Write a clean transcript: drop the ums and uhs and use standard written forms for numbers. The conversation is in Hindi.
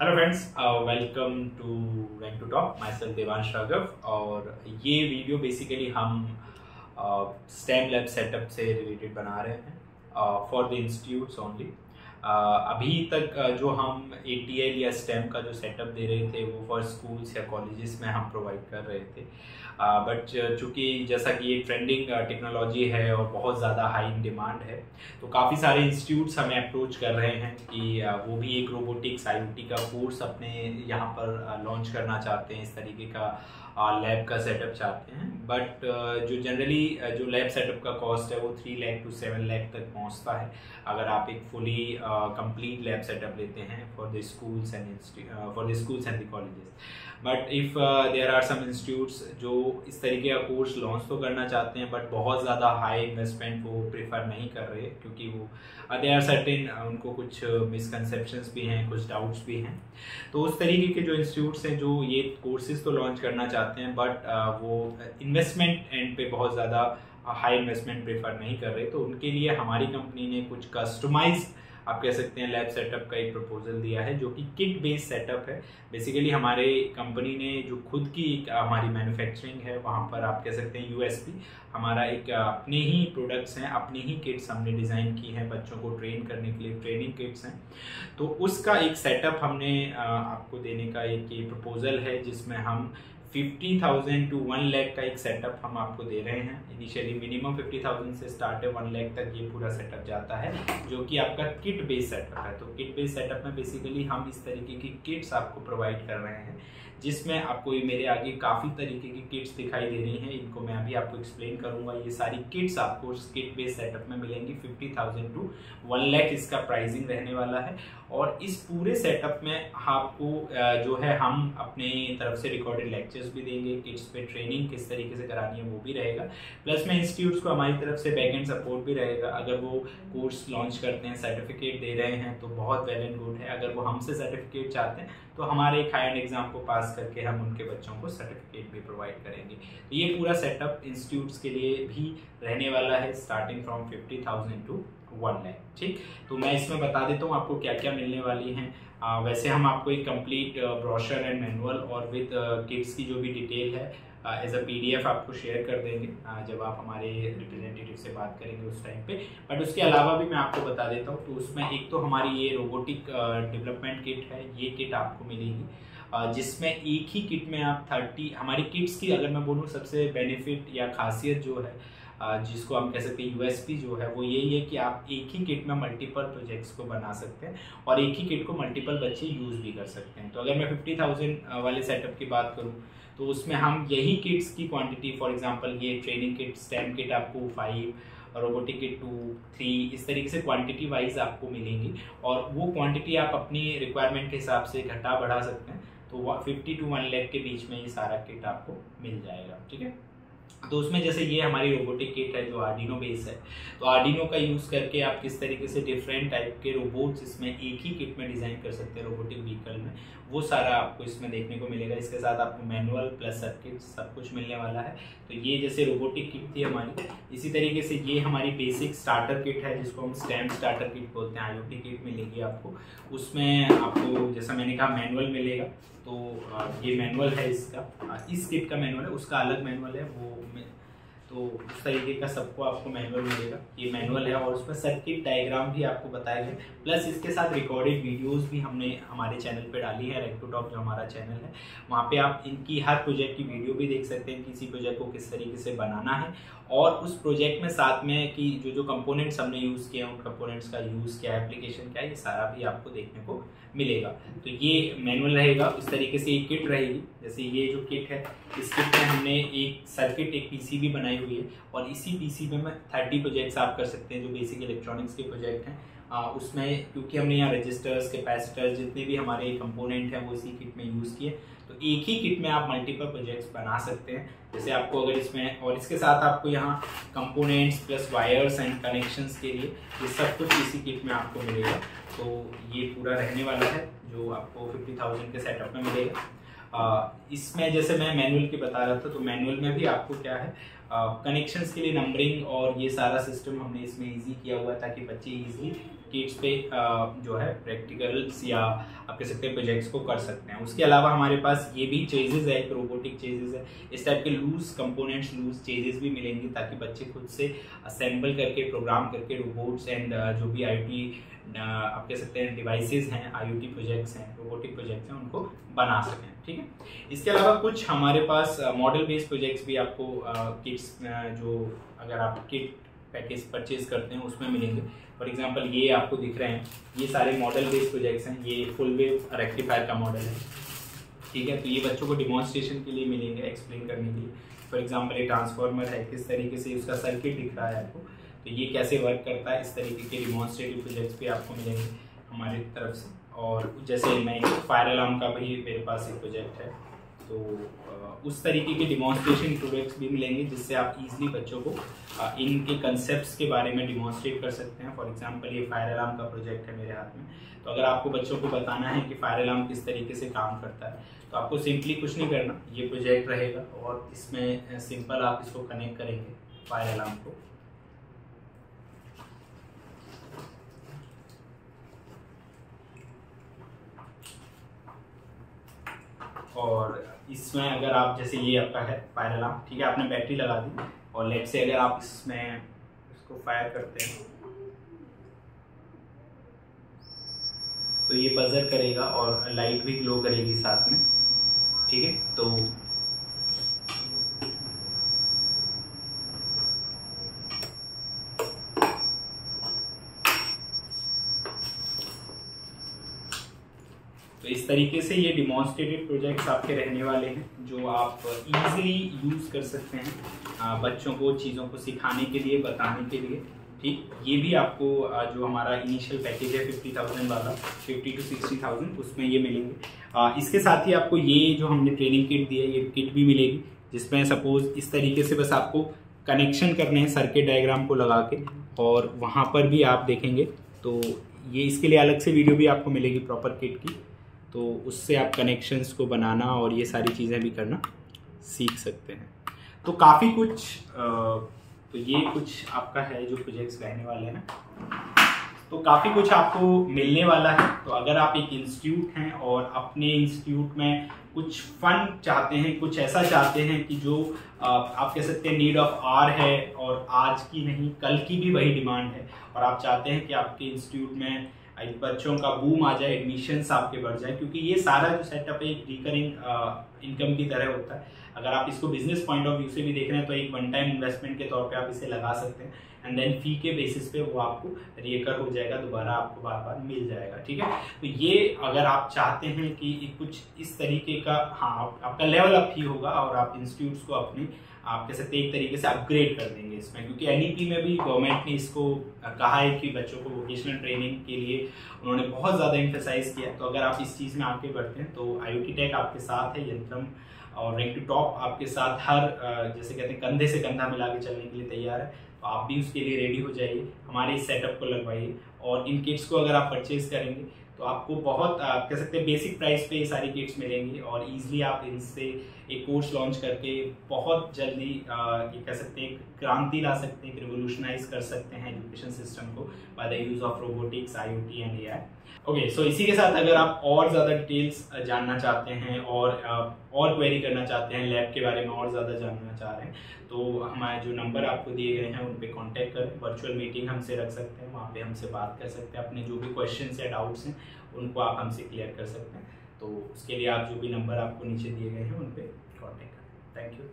Hello friends, welcome to rank to talk. Myself Devansh Raghav. और ये वीडियो बेसिकली हम स्टेम लैब सेटअप से रिलेटेड बना रहे हैं फॉर द इंस्टीट्यूट्स ओनली। अभी तक जो हम ATL या स्टेम का जो सेटअप दे रहे थे वो फॉर स्कूल्स या कॉलेजेस में हम प्रोवाइड कर रहे थे। बट चूँकि जैसा कि ये ट्रेंडिंग टेक्नोलॉजी है और बहुत ज़्यादा हाई इन डिमांड है, तो काफ़ी सारे इंस्टीट्यूट्स हमें अप्रोच कर रहे हैं कि वो भी एक रोबोटिक्स IoT का कोर्स अपने यहाँ पर लॉन्च करना चाहते हैं, इस तरीके का लैब का सेटअप चाहते हैं। बट जो जनरली जो लैब सेटअप का कॉस्ट है वो 3 लाख to 7 लाख तक पहुँचता है अगर आप एक फुली कंप्लीट लैब सेटअप लेते हैं for the schools and the colleges. But if there are some institutes जो इस तरीके का कोर्स लॉन्च तो करना चाहते हैं बट बहुत ज़्यादा हाई इन्वेस्टमेंट वो प्रेफर नहीं कर रहे, क्योंकि वो दे आर सर्टेन उनको कुछ मिसकंसेप्शंस भी हैं, कुछ डाउट्स भी हैं। तो उस तरीके के जो इंस्टीट्यूट्स हैं जो ये कोर्सेज तो लॉन्च करना चाहते हैं बट वो इन्वेस्टमेंट एंड पे बहुत ज़्यादा हाई इन्वेस्टमेंट प्रेफर नहीं कर रहे, तो उनके लिए हमारी कंपनी ने कुछ कस्टमाइज आप कह सकते हैं लैब सेटअप का एक प्रपोजल दिया है जो कि किट बेस्ड सेटअप है। बेसिकली हमारे कंपनी ने जो खुद की हमारी मैन्युफैक्चरिंग है वहाँ पर आप कह सकते हैं USP हमारा एक अपने ही प्रोडक्ट्स हैं, अपनी ही किट्स हमने डिज़ाइन की हैं, बच्चों को ट्रेन करने के लिए ट्रेनिंग किट्स हैं। तो उसका एक सेटअप हमने आपको देने का एक ये प्रपोजल है जिसमें हम 50,000 to 1 लाख का एक सेटअप हम आपको दे रहे हैं। इनिशियली मिनिमम 50,000 से स्टार्ट है, 1 लाख तक ये पूरा सेटअप जाता है जो कि आपका किट बेस्ड सेटअप है। तो किट बेस्ड सेटअप में बेसिकली हम इस तरीके की किट्स आपको प्रोवाइड कर रहे हैं जिसमें आपको ये मेरे आगे काफ़ी तरीके की किट्स दिखाई दे रही हैं, इनको मैं अभी आपको एक्सप्लेन करूंगा। ये सारी किट्स आपको किट बेस्ड सेटअप में मिलेंगी। 50,000 to 1 लाख इसका प्राइसिंग रहने वाला है। और इस पूरे सेटअप में आपको जो है हम अपने तरफ से रिकॉर्डेड लेक्चर्स भी देंगे, किट्स पे ट्रेनिंग किस तरीके से करानी है वो भी रहेगा, प्लस में इंस्टीट्यूट्स को हमारी तरफ से बैक एंड सपोर्ट भी रहेगा। अगर वो कोर्स लॉन्च करते हैं, सर्टिफिकेट दे रहे हैं तो बहुत वेल एंड गुड है। अगर वो हमसे सर्टिफिकेट चाहते हैं तो हमारे एक हाई एंड एग्जाम को पास करके हम उनके बच्चों को सर्टिफिकेट भी प्रोवाइड करेंगे। तो ये पूरा सेटअप इंस्टीट्यूट्स के लिए भी रहने वाला है, स्टार्टिंग फ्रॉम 50,000 to 1 लाख। ठीक, तो मैं इसमें बता देता हूँ आपको क्या क्या मिलने वाली हैं। वैसे हम आपको एक कंप्लीट ब्रोशर एंड मैनुअल और विद किट्स की जो भी डिटेल है एज अ PDF आपको शेयर कर देंगे जब आप हमारे रिप्रेजेंटेटिव से बात करेंगे उस टाइम पे। बट उसके अलावा भी मैं आपको बता देता हूँ, तो उसमें एक तो हमारी ये रोबोटिक डेवलपमेंट किट है, ये किट आपको मिलेगी जिसमें एक ही किट में आप 30 हमारी किट्स की अगर मैं बोलूँ सबसे बेनिफिट या खासियत जो है जिसको हम कह सकते हैं USP जो है वो यही है कि आप एक ही किट में मल्टीपल प्रोजेक्ट्स को बना सकते हैं और एक ही किट को मल्टीपल बच्चे यूज़ भी कर सकते हैं। तो अगर मैं 50,000 वाले सेटअप की बात करूं तो उसमें हम यही किट्स की क्वांटिटी, फॉर एग्जांपल ये ट्रेनिंग किट, स्टेम किट आपको 5, रोबोटिक किट 2, 3, इस तरीके से क्वांटिटी वाइज आपको मिलेंगी और वो क्वांटिटी आप अपनी रिक्वायरमेंट के हिसाब से घटा बढ़ा सकते हैं। तो 50 to 1 लाख के बीच में ये सारा किट आपको मिल जाएगा। ठीक है, तो उसमें जैसे ये हमारी रोबोटिक किट है जो आर्डिनो बेस है, तो आर्डिनो का यूज़ करके आप किस तरीके से डिफरेंट टाइप के रोबोट्स इसमें एक ही किट में डिज़ाइन कर सकते हैं रोबोटिक व्हीकल में, वो सारा आपको इसमें देखने को मिलेगा। इसके साथ आपको मैनुअल प्लस सर्किट सब कुछ मिलने वाला है। तो ये जैसे रोबोटिक किट थी हमारी, इसी तरीके से ये हमारी बेसिक स्टार्टर किट है जिसको हम स्टेम स्टार्टर किट बोलते हैं। IoT किट मिलेगी आपको, उसमें आपको जैसा मैंने कहा मैनुअल मिलेगा। तो ये मैनुअल है इसका, इस किट का मैनुअल है, उसका अलग मैनुअल है वो तो उस तरीके का सबको आपको मैनुअल मिलेगा। ये मैनुअल है और उसमें सर्किट डायग्राम भी आपको बताया गया, प्लस इसके साथ रिकॉर्डेड वीडियोस भी हमने हमारे चैनल पे डाली है। रैंक टू टॉप जो हमारा चैनल है वहाँ पे आप इनकी हर प्रोजेक्ट की वीडियो भी देख सकते हैं, किसी प्रोजेक्ट को किस तरीके से बनाना है और उस प्रोजेक्ट में साथ में कि जो कंपोनेंट्स हमने यूज़ किए हैं उन कंपोनेंट्स का यूज़ क्या है, एप्लीकेशन क्या है, ये सारा भी आपको देखने को मिलेगा। तो ये मैनुअल रहेगा, इस तरीके से एक किट रहेगी। जैसे ये जो किट है, इस किट में हमने एक सर्किट, एक PCB बनाई हुई है और इसी PCB में 30 प्रोजेक्ट्स आप कर सकते हैं जो बेसिक इलेक्ट्रॉनिक्स के प्रोजेक्ट हैं। उसमें क्योंकि हमने यहाँ रजिस्टर्स, कैपेसिटर्स, जितने भी हमारे कंपोनेंट हैं वो इसी किट में यूज़ किए, तो एक ही किट में आप मल्टीपल प्रोजेक्ट्स बना सकते हैं। जैसे आपको अगर इसमें और इसके साथ आपको यहाँ components plus wires and connections के लिए ये सब कुछ इसी किट में आपको मिलेगा। तो ये पूरा रहने वाला है जो आपको 50,000 के सेटअप में मिलेगा। इसमें जैसे मैं मैनुअल की बता रहा था, तो मैनुअल में भी आपको क्या है कनेक्शंस के लिए नंबरिंग और ये सारा सिस्टम हमने इसमें इजी किया हुआ है ताकि बच्चे इजीली किट्स पे जो है प्रैक्टिकल्स या आप कह सकते हैं प्रोजेक्ट्स को कर सकते हैं। उसके अलावा हमारे पास ये भी चेजेस है, एक रोबोटिक चेजेस है, इस टाइप के लूज कंपोनेंट्स, लूज चेजेस भी मिलेंगे ताकि बच्चे खुद से असेंबल करके, प्रोग्राम करके रोबोट्स एंड जो भी IoT आप कह सकते हैं डिवाइसेस हैं, IoT प्रोजेक्ट्स हैं, रोबोटिक प्रोजेक्ट्स हैं, उनको बना सकें। ठीक है, इसके अलावा कुछ हमारे पास मॉडल बेस्ड प्रोजेक्ट्स भी आपको किट्स जो अगर आप किट पैकेज परचेज करते हैं उसमें मिलेंगे। फॉर एग्जांपल ये आपको दिख रहे हैं, ये सारे मॉडल बेस्ड प्रोजेक्ट्स हैं। ये फुल वेव रेक्टिफायर का मॉडल है। ठीक है, तो ये बच्चों को डिमॉन्स्ट्रेशन के लिए मिलेंगे, एक्सप्लेन करने के लिए। फॉर एग्जांपल ये ट्रांसफार्मर है, किस तरीके से उसका सर्किट दिख रहा है आपको, तो ये कैसे वर्क करता है, इस तरीके के डिमॉन्स्ट्रेटिव प्रोजेक्ट्स भी आपको मिलेंगे हमारी तरफ से। और जैसे मैं फायर अलार्म का भी मेरे पास एक प्रोजेक्ट है, तो उस तरीके के डिमॉन्स्ट्रेशन प्रोजेक्ट्स भी मिलेंगे जिससे आप इजीली बच्चों को इनके कंसेप्ट्स के बारे में डिमॉन्स्ट्रेट कर सकते हैं। फॉर एग्जांपल ये फायर अलार्म का प्रोजेक्ट है मेरे हाथ में, तो अगर आपको बच्चों को बताना है कि फायर अलार्म किस तरीके से काम करता है, तो आपको सिंपली कुछ नहीं करना, ये प्रोजेक्ट रहेगा और इसमें सिंपल आप इसको कनेक्ट करेंगे फायर अलार्म को। और इसमें अगर आप जैसे ये आपका है फायर अलार्म, ठीक है, आपने बैटरी लगा दी और लेट से अगर आप इसमें इसको फायर करते हैं तो ये बजर करेगा और लाइट भी ग्लो करेगी साथ में। ठीक है, तो इस तरीके से ये डिमॉन्स्ट्रेटिव प्रोजेक्ट्स आपके रहने वाले हैं जो आप इजीली यूज़ कर सकते हैं बच्चों को चीज़ों को सिखाने के लिए, बताने के लिए। ठीक, ये भी आपको जो हमारा इनिशियल पैकेज है 50,000 वाला, 50 to 60,000, उसमें ये मिलेंगे। इसके साथ ही आपको ये जो हमने ट्रेनिंग किट दी है, ये किट भी मिलेगी जिसमें सपोज इस तरीके से बस आपको कनेक्शन करने हैं सर्किट डायग्राम को लगा के, और वहाँ पर भी आप देखेंगे तो ये इसके लिए अलग से वीडियो भी आपको मिलेगी प्रॉपर किट की, तो उससे आप कनेक्शंस को बनाना और ये सारी चीज़ें भी करना सीख सकते हैं। तो काफ़ी कुछ तो ये कुछ आपका है जो प्रोजेक्ट्स रहने वाले हैं, तो काफ़ी कुछ आपको मिलने वाला है। तो अगर आप एक इंस्टीट्यूट हैं और अपने इंस्टीट्यूट में कुछ फन चाहते हैं, कुछ ऐसा चाहते हैं कि जो आप कह सकते हैं नीड ऑफ आवर है और आज की नहीं कल की भी वही डिमांड है, और आप चाहते हैं कि आपके इंस्टीट्यूट में बच्चों का बूम आ जाए, एडमिशन्स आपके बढ़ जाए, क्योंकि ये सारा जो सेटअप है एक रिकरिंग इनकम की तरह होता है। अगर आप इसको बिजनेस पॉइंट ऑफ व्यू से भी देख रहे हैं तो एक वन टाइम इन्वेस्टमेंट के तौर पे आप इसे लगा सकते हैं, एंड देन फी के बेसिस पे वो आपको रिकर हो जाएगा, दोबारा आपको बार बार मिल जाएगा। ठीक है, तो ये अगर आप चाहते हैं कि कुछ इस तरीके का, हाँ, आपका लेवल अप ही होगा और आप इंस्टीट्यूट्स को अपनी आप कह सकते हैं एक तरीके से अपग्रेड कर देंगे इसमें, क्योंकि NEP में भी गवर्नमेंट ने इसको कहा है कि बच्चों को वोकेशनल ट्रेनिंग के लिए उन्होंने बहुत ज़्यादा एम्फेसाइज किया। तो अगर आप इस चीज़ में आगे बढ़ते हैं तो IoT टेक आपके साथ है, यंत्रम और रैंक टू टॉप आपके साथ हर जैसे कहते हैं कंधे से कंधा मिला के चलने के लिए तैयार है। तो आप भी उसके लिए रेडी हो जाइए, हमारे इस सेटअप को लगवाइए, और इन किट्स को अगर आप परचेज करेंगे तो आपको बहुत कह सकते हैं बेसिक प्राइस पे ये सारी किट्स मिलेंगी, और इजीली आप इनसे एक कोर्स लॉन्च करके बहुत जल्दी ये कह सकते हैं क्रांति ला सकते हैं, रिवोल्यूशनाइज कर सकते हैं एजुकेशन सिस्टम को by the use of robotics, IoT and AI। Okay, so इसी के साथ अगर आप और ज़्यादा डिटेल्स जानना चाहते हैं और क्वेरी करना चाहते हैं, लैब के बारे में और ज़्यादा जानना चाह रहे हैं, तो हमारे जो नंबर आपको दिए गए हैं उन पे कांटेक्ट करें, वर्चुअल मीटिंग हमसे रख सकते हैं, वहाँ पे हमसे बात कर सकते हैं, अपने जो भी क्वेश्चंस या डाउट्स हैं उनको आप हमसे क्लियर कर सकते हैं। तो उसके लिए आप जो भी नंबर आपको नीचे दिए गए हैं उन पे कांटेक्ट करें। Thank you.